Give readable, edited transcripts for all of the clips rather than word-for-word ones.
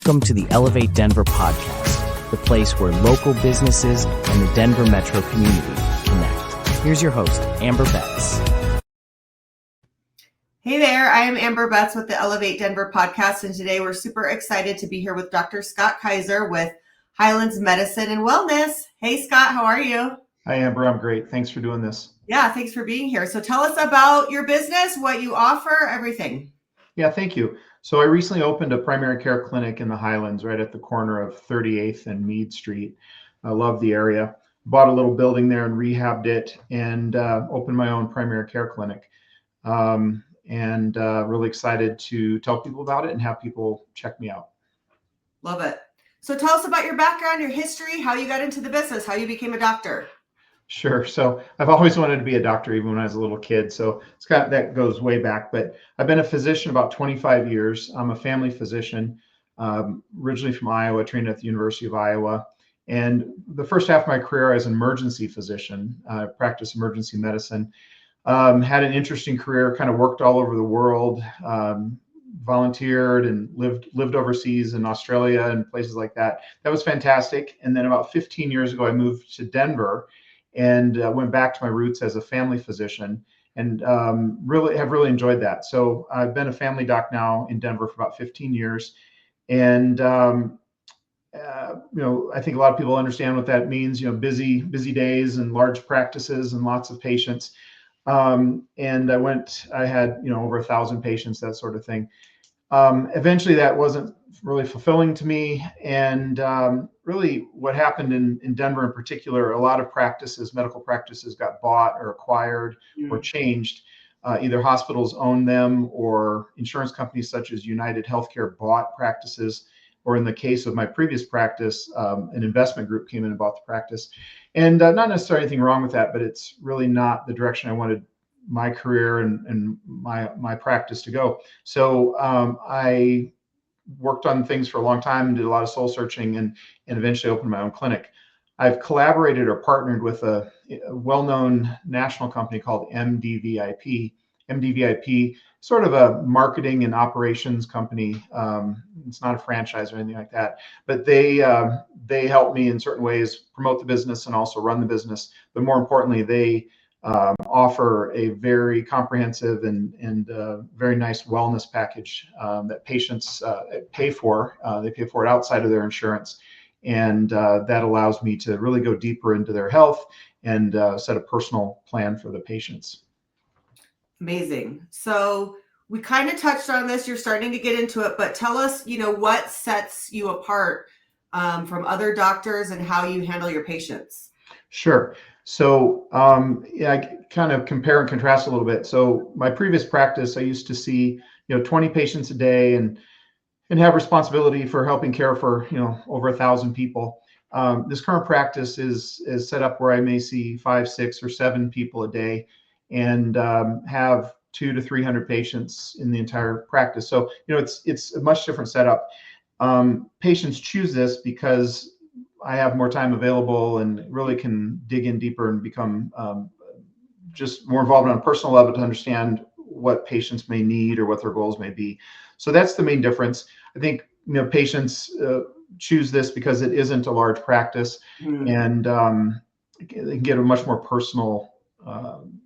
Welcome to the Elevate Denver podcast, the place where local businesses and the Denver metro community connect. Here's your host, Amber Betts. Hey there, I am Amber Betts with the Elevate Denver podcast, and today we're super excited to be here with Dr. Scott Kaiser with Highlands Medicine and Wellness. Hey Scott, how are you? Hi Amber, I'm great. Thanks for doing this. Yeah, thanks for being here. So tell us about your business, what you offer, everything. Yeah, thank you. So I recently opened a primary care clinic in the Highlands, right at the corner of 38th and Meade Street. I love the area. Bought a little building there and rehabbed it, and opened my own primary care clinic. Really excited to tell people about it and have people check me out. Love it. So tell us about your background, your history, how you got into the business, how you became a doctor. Sure. So I've always wanted to be a doctor, even when I was a little kid. So that goes way back. But I've been a physician about 25 years. I'm a family physician, originally from Iowa, trained at the University of Iowa. And the first half of my career, I was an emergency physician. I practiced emergency medicine. Had an interesting career, kind of worked all over the world, volunteered and lived overseas in Australia and places like that. That was fantastic. And then about 15 years ago, I moved to Denver and went back to my roots as a family physician, and really enjoyed that. So I've been a family doc now in Denver for about 15 years. And I think a lot of people understand what that means, busy days and large practices and lots of patients. And I had, over 1,000 patients, that sort of thing. Eventually that wasn't really fulfilling to me. And really what happened in Denver in particular, a lot of medical practices got bought or acquired or changed. Either hospitals owned them or insurance companies such as United Healthcare bought practices, or in the case of my previous practice, an investment group came in and bought the practice. And not necessarily anything wrong with that, but it's really not the direction I wanted my career and my practice to go. So I worked on things for a long time and did a lot of soul searching and eventually opened my own clinic. I've collaborated or partnered with a well-known national company called MDVIP. MDVIP, sort of a marketing and operations company. It's not a franchise or anything like that, but they help me in certain ways promote the business and also run the business. But more importantly, they offer a very comprehensive and very nice wellness package that patients pay for. They pay for it outside of their insurance. And that allows me to really go deeper into their health and set a personal plan for the patients. Amazing. So we kind of touched on this. You're starting to get into it, but tell us, what sets you apart from other doctors and how you handle your patients. Sure. So I kind of compare and contrast a little bit. So my previous practice, I used to see 20 patients a day and have responsibility for helping care for over 1,000 people. This current practice is set up where I may see 5, 6, or 7 people a day and have 200 to 300 patients in the entire practice. So it's a much different setup. Patients choose this because I have more time available and really can dig in deeper and become just more involved on a personal level to understand what patients may need or what their goals may be. So that's the main difference. I think patients choose this because it isn't a large practice, and they can get a much more personal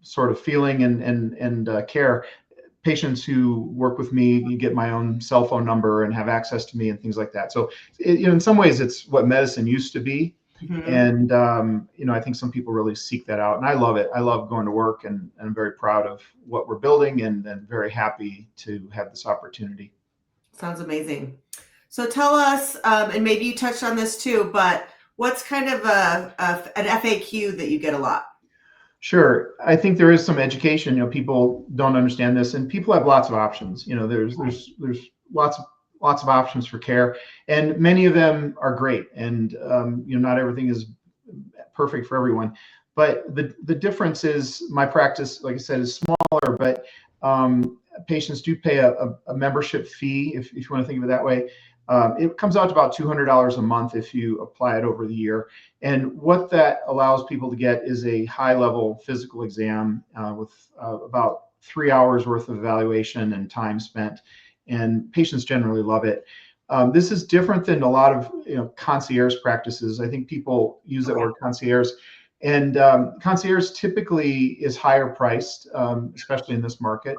sort of feeling and care. Patients who work with me, you get my own cell phone number and have access to me and things like that. So, in some ways, it's what medicine used to be. And, I think some people really seek that out. And I love it. I love going to work, and I'm very proud of what we're building and very happy to have this opportunity. Sounds amazing. So tell us, and maybe you touched on this too, but what's kind of an FAQ that you get a lot? Sure. I think there is some education. People don't understand this, and people have lots of options. There's lots of options for care, and many of them are great. And not everything is perfect for everyone. But the difference is my practice, like I said, is smaller, but patients do pay a membership fee, if you want to think of it that way. It comes out to about $200 a month if you apply it over the year. And what that allows people to get is a high-level physical exam with about 3 hours worth of evaluation and time spent. And patients generally love it. This is different than a lot of concierge practices. I think people use that word concierge, and concierge typically is higher priced, especially in this market.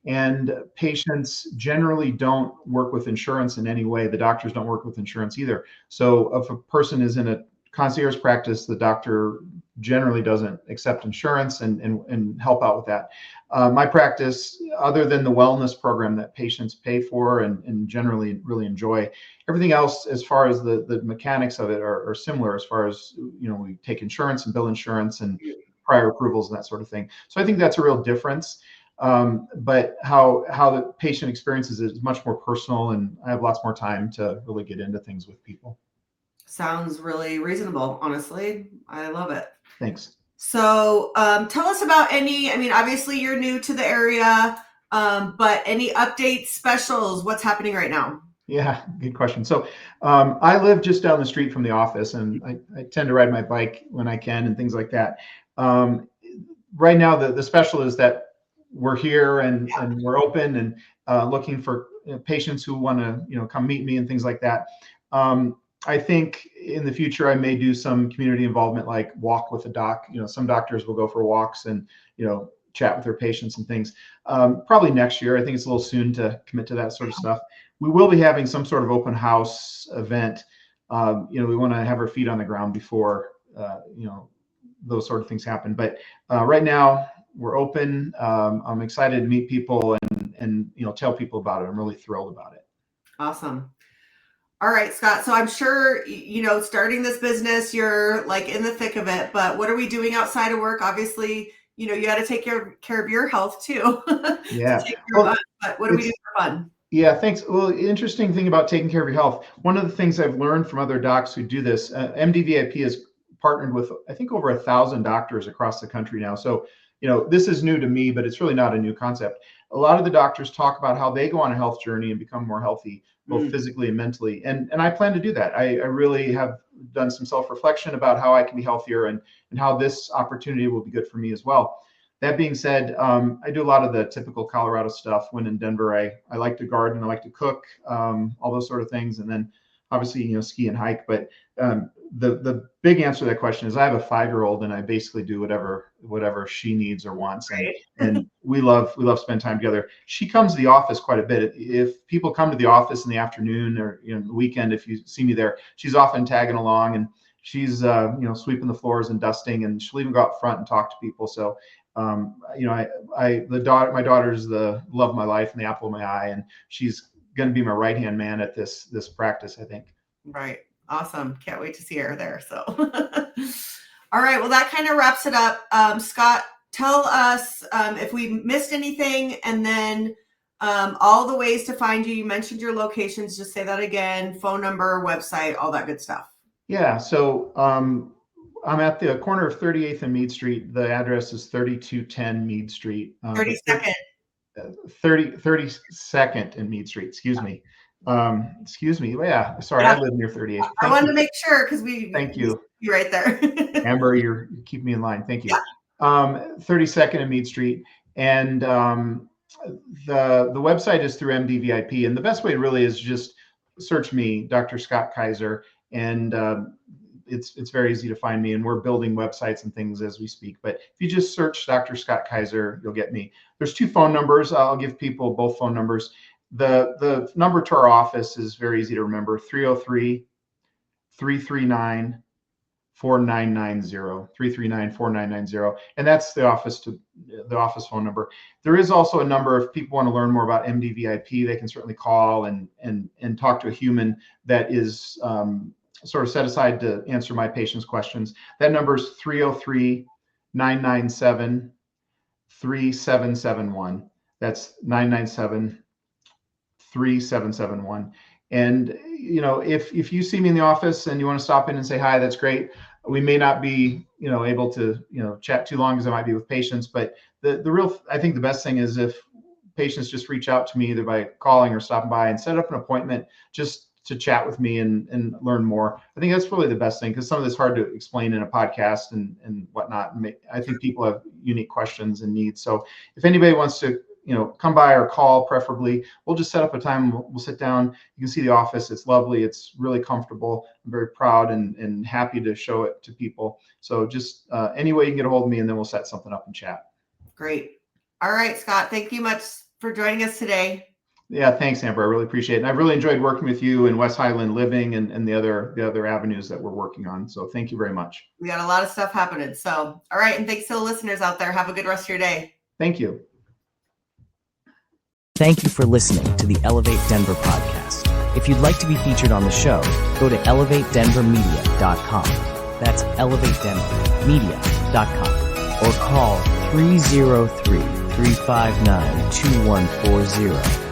And patients generally don't work with insurance in any way. The doctors don't work with insurance either. So if a person is in a concierge practice, the doctor generally doesn't accept insurance and help out with that. My practice, other than the wellness program that patients pay for and generally really enjoy, everything else as far as the mechanics of it are similar as far as, we take insurance and bill insurance and prior approvals and that sort of thing. So I think that's a real difference. But how the patient experiences it is much more personal, and I have lots more time to really get into things with people. Sounds really reasonable, honestly. I love it. Thanks. So tell us about obviously you're new to the area, but any updates, specials, what's happening right now? Yeah, good question. So I live just down the street from the office, and I tend to ride my bike when I can and things like that. Right now, the special is that we're here and we're open and looking for patients who want to come meet me and things like that. I think in the future I may do some community involvement, like walk with a doc. Some doctors will go for walks and chat with their patients and things. Probably next year. I think it's a little soon to commit to that sort of stuff. We will be having some sort of open house event. We want to have our feet on the ground before those sort of things happen. But right now we're open. I'm excited to meet people and tell people about it. I'm really thrilled about it. Awesome. All right, Scott. So I'm sure, starting this business, you're like in the thick of it, but what are we doing outside of work? Obviously, you got to take care of your health too. Yeah. But what do we do for fun? Yeah, thanks. Well, interesting thing about taking care of your health. One of the things I've learned from other docs who do this, MDVIP has partnered with, I think, over 1,000 doctors across the country now. So, this is new to me, but it's really not a new concept. A lot of the doctors talk about how they go on a health journey and become more healthy, both physically and mentally. And I plan to do that. I really have done some self-reflection about how I can be healthier and how this opportunity will be good for me as well. That being said, I do a lot of the typical Colorado stuff. When in Denver, I like to garden, I like to cook, all those sort of things. And then obviously, ski and hike. But the big answer to that question is I have a 5-year-old and I basically do whatever she needs or wants. Right. And we love spending time together. She comes to the office quite a bit. If people come to the office in the afternoon or the weekend, if you see me there, she's often tagging along, and she's sweeping the floors and dusting, and she'll even go out front and talk to people. So my daughter's the love of my life and the apple of my eye, and she's going to be my right-hand man at this practice, I think. Right. Awesome. Can't wait to see her there. So, all right. Well, that kind of wraps it up. Scott, tell us if we missed anything, and then all the ways to find you. You mentioned your locations. Just say that again, phone number, website, all that good stuff. Yeah. So I'm at the corner of 38th and Meade Street. The address is 3210 Meade Street. 32nd. 32nd and Meade Street. Excuse me. Yeah. Sorry, I live near 38th. I wanted to make sure because Thank you. You're right there. Amber, you keep me in line. Thank you. Yeah. 32nd and Meade Street. And the website is through MDVIP. And the best way really is just search me, Dr. Scott Kaiser. And it's very easy to find me, and we're building websites and things as we speak. But if you just search Dr. Scott Kaiser, you'll get me. There's 2 phone numbers. I'll give people both phone numbers. The number to our office is very easy to remember: 303-339-4990, 339-4990. And that's the office phone number. There is also a number, if people want to learn more about MDVIP, they can certainly call and talk to a human that is sort of set aside to answer my patients' questions. That number is 303-997-3771. That's 997-3771. And if you see me in the office and you want to stop in and say hi, that's great. We may not be able to chat too long, because I might be with patients. But I think the best thing is if patients just reach out to me either by calling or stopping by and set up an appointment just to chat with me and learn more. I think that's really the best thing, because some of this is hard to explain in a podcast and whatnot. I think people have unique questions and needs. So if anybody wants to come by or call, preferably. We'll just set up a time. We'll sit down. You can see the office. It's lovely. It's really comfortable. I'm very proud and happy to show it to people. So just any way you can get a hold of me, and then we'll set something up and chat. Great. All right, Scott, thank you much for joining us today. Yeah, thanks, Amber. I really appreciate it. And I've really enjoyed working with you in West Highland Living and the other avenues that we're working on. So thank you very much. We got a lot of stuff happening. So, all right. And thanks to the listeners out there. Have a good rest of your day. Thank you. Thank you for listening to the Elevate Denver podcast. If you'd like to be featured on the show, go to elevatedenvermedia.com. That's elevatedenvermedia.com or call 303-359-2140.